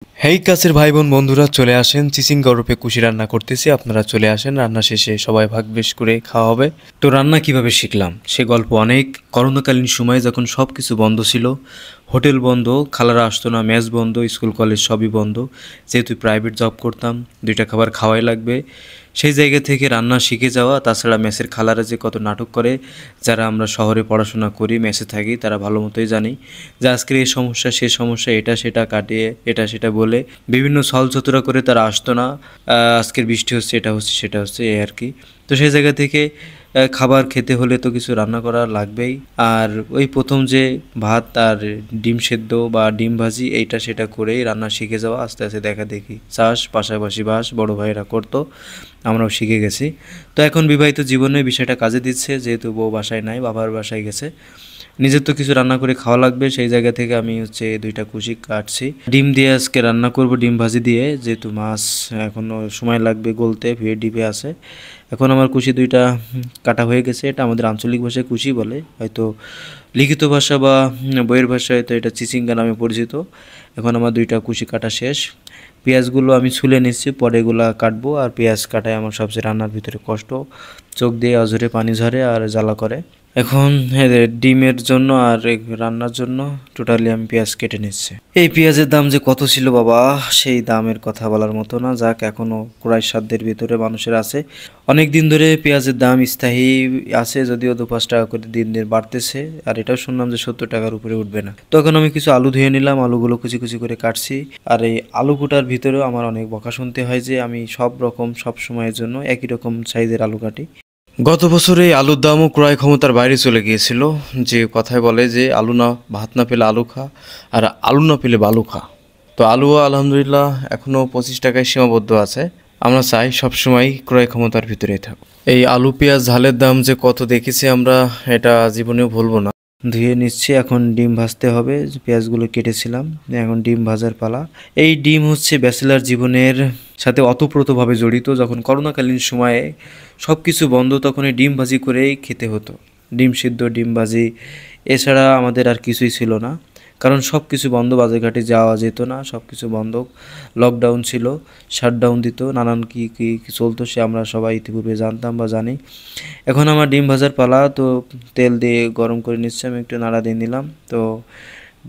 হেই কাছের ভাই বোন বন্ধুরা চলে আসেন চিচিঙ্গা রূপে কুশি রান্না করতেছি। আপনারা চলে আসেন, রান্না শেষে সবাই ভাগ বেশ করে খাওয়া হবে। তো রান্না কিভাবে শিখলাম সে গল্প অনেক। করোনাকালীন সময়ে যখন সব কিছু বন্ধ ছিল, হোটেল বন্ধ, খালারা আসতো না, মেস বন্ধ, স্কুল কলেজ সবই বন্ধ, যেহেতু প্রাইভেট জব করতাম, দুইটা খাবার খাওয়াই লাগবে, সেই জায়গা থেকে রান্না শিখে যাওয়া। তাছাড়া মেসের খালারা যে কত নাটক করে, যারা আমরা শহরে পড়াশোনা করি, মেসে থাকি, তারা ভালো মতোই জানি যে আজকের এই সমস্যা সে সমস্যা, এটা সেটা কাটিয়ে এটা সেটা বলে বিভিন্ন ছলচতুরা করে তারা আসতো না। আজকের বৃষ্টি হচ্ছে, এটা হচ্ছে সেটা হচ্ছে, এই আর কি। তো সেই জায়গা থেকে খাবার খেতে হলে তো কিছু রান্না করা লাগবেই। আর ওই প্রথম যে ভাত আর ডিম সেদ্ধ বা ডিম ভাজি এইটা সেটা করেই রান্না শিখে যাওয়া, আস্তে আস্তে দেখা দেখি চাষ, পাশাপাশি বাস বড় ভাইয়েরা করতো, আমরাও শিখে গেছি। তো এখন বিবাহিত জীবনে বিষয়টা কাজে দিচ্ছে, যেহেতু বউ বাসায় নাই, বাবার বাসায় গেছে, নিজের তো কিছু রান্না করে খাওয়া লাগবে। সেই জায়গা থেকে আমি দুইটা কুচি কাটছি, ডিম দিয়ে আজকে রান্না করব, ডিম ভাজি দিয়ে, যেহেতু মাছ এখনও সময় লাগবে গলতে, ফিরে ডিপে আছে। এখন আমার কুচি দুইটা কাটা হয়ে গেছে। এটা আমাদের আঞ্চলিক ভাষায় কুচি বলে, হয়তো লিখিত ভাষা বা বইয়ের ভাষায় তো এটা চিচিঙ্গা নামে পরিচিত। এখন আমার দুইটা কুচি কাটা শেষ। পেঁয়াজগুলো আমি ছুলে নিচ্ছি, পরে এগুলা কাটবো। আর পেঁয়াজ কাটায় আমার সবচেয়ে রান্নার ভিতরে কষ্ট, চোখ দিয়ে অঝরে পানি ঝরে আর জ্বালা করে। এখন ডিমের জন্য আর রান্নার জন্য টোটালি আমি পেঁয়াজ কেটে নিচ্ছি। এই পেঁয়াজের দাম যে কত ছিল বাবা, সেই দামের কথা বলার মতো না। যাক, এখনো ক্রয় সাধ্যের ভিতরে মানুষের আছে। অনেক দিন ধরে পেঁয়াজের দাম স্থায়ী আছে, যদিও 2-5 টাকা করে দিন দিন বাড়তেছে। আর এটাও শুনলাম যে 70 টাকার উপরে উঠবে না। তখন আমি কিছু আলু ধুয়ে নিলাম, আলুগুলো কুচি কুচি করে কাটছি। আর এই আলু কুটার ভিতরেও আমার অনেক বকা শুনতে হয় যে আমি সব রকম সব সময়ের জন্য একই রকম সাইজের আলু কাটি। গত বছরে আলুর দামও ক্রয় ক্ষমতার বাইরে চলে গিয়েছিল। যে কথায় বলে যে আলু না, ভাত না পেলে আলু খা, আর আলু না পেলে বালু খা। তো আলুও আলহামদুলিল্লাহ এখনও 25 টাকায় সীমাবদ্ধ আছে। আমরা চাই সবসময় ক্রয় ক্ষমতার ভিতরেই থাকুক। এই আলু পেঁয়াজ ঝালের দাম যে কত দেখেছি আমরা, এটা জীবনেও ভুলবো না। ধুয়ে নিচ্ছি, এখন ডিম ভাজতে হবে। পেঁয়াজগুলো কেটেছিলাম, এখন ডিম ভাজার পালা। এই ডিম হচ্ছে ব্যাচেলার জীবনের সাথে অতপ্রতভাবে জড়িত। যখন করোনাকালীন সময়ে সব কিছু বন্ধ, তখন এই ডিম ভাজি করেই খেতে হতো। ডিম সিদ্ধ, ডিম ভাজি, এছাড়া আমাদের আর কিছুই ছিল না। কারণ সব কিছু বন্ধ, বাজারঘাটে যাওয়া যেত না, সব কিছু বন্ধ, লকডাউন ছিল, শাটডাউন দিত, নানান কী কী চলতো সে আমরা সবাই ইতিপূর্বে জানতাম বা জানি। এখন আমার ডিম ভাজার পালা। তো তেল দিয়ে গরম করে নিচ্ছি, আমি একটু নাড়া দিয়ে নিলাম। তো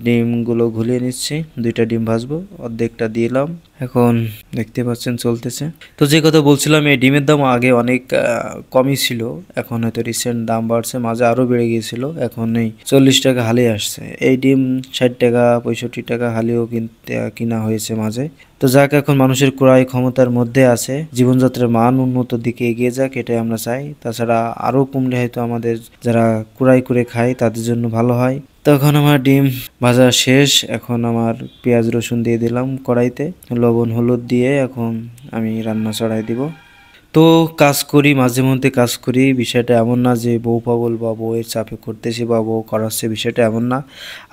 ডিমগুলো ঘুলিয়ে নিচ্ছি, দুইটা ডিম ভাজবো, অর্ধেকটা দিলাম। এখন দেখতে পাচ্ছেন চলতেছে। তো যে কথা বলছিলাম, এই ডিমের দাম আগে অনেক কমই ছিল, এখন হয়তো রিসেন্ট দাম বাড়ছে, মাঝে আরও বেড়ে গিয়েছিল, এখন এই 40 টাকা হালি আসছে। এই ডিম 60 টাকা 65 টাকা হালিও কিনা হয়েছে মাঝে। তো যাক, এখন মানুষের ক্রয় ক্ষমতার মধ্যে আছে, জীবনযাত্রার মান উন্নত দিকে এগিয়ে যাক, এটাই আমরা চাই। তাছাড়া আরও কমলে হয়তো আমাদের যারা ক্রয় করে খায় তাদের জন্য ভালো হয়। তখন আমার ডিম ভাজা শেষ। এখন আমার পেঁয়াজ রসুন দিয়ে দিলাম কড়াইতে, লবণ হলুদ দিয়ে এখন আমি রান্না চড়াই দিব। তো কাজ করি, মাঝে মধ্যে কাজ করি, বিষয়টা এমন না যে বউ পাগল বা বউয়ের চাপে করতেছি বা বউ করাচ্ছে, বিষয়টা এমন না।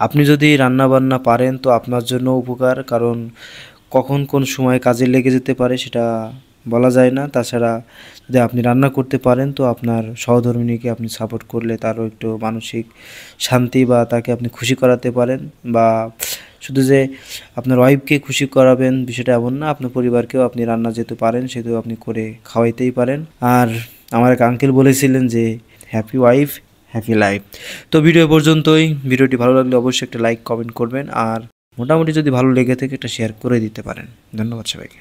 আপনি যদি রান্না বান্না পারেন তো আপনার জন্য উপকার, কারণ কখন কোন সময় কাজে লেগে যেতে পারে সেটা বলা যায় না। তাছাড়া যদি আপনি রান্না করতে পারেন তো আপনার সহধর্মিণীকে আপনি সাপোর্ট করলে তারও একটু মানসিক শান্তি, বা তাকে আপনি খুশি করাতে পারেন। বা শুধু যে আপনার ওয়াইফকে খুশি করাবেন বিষয়টা এমন না, আপনার পরিবারকেও আপনি রান্না যেহেতু পারেন সেহেতু আপনি করে খাওয়াইতেই পারেন। আর আমার এক আঙ্কেল বলেছিলেন যে হ্যাপি ওয়াইফ হ্যাপি লাইফ। তো ভিডিও পর্যন্তই। ভিডিওটি ভালো লাগলে অবশ্যই একটা লাইক কমেন্ট করবেন, আর মোটামুটি যদি ভালো লেগে থাকে একটা শেয়ার করে দিতে পারেন। ধন্যবাদ সবাইকে।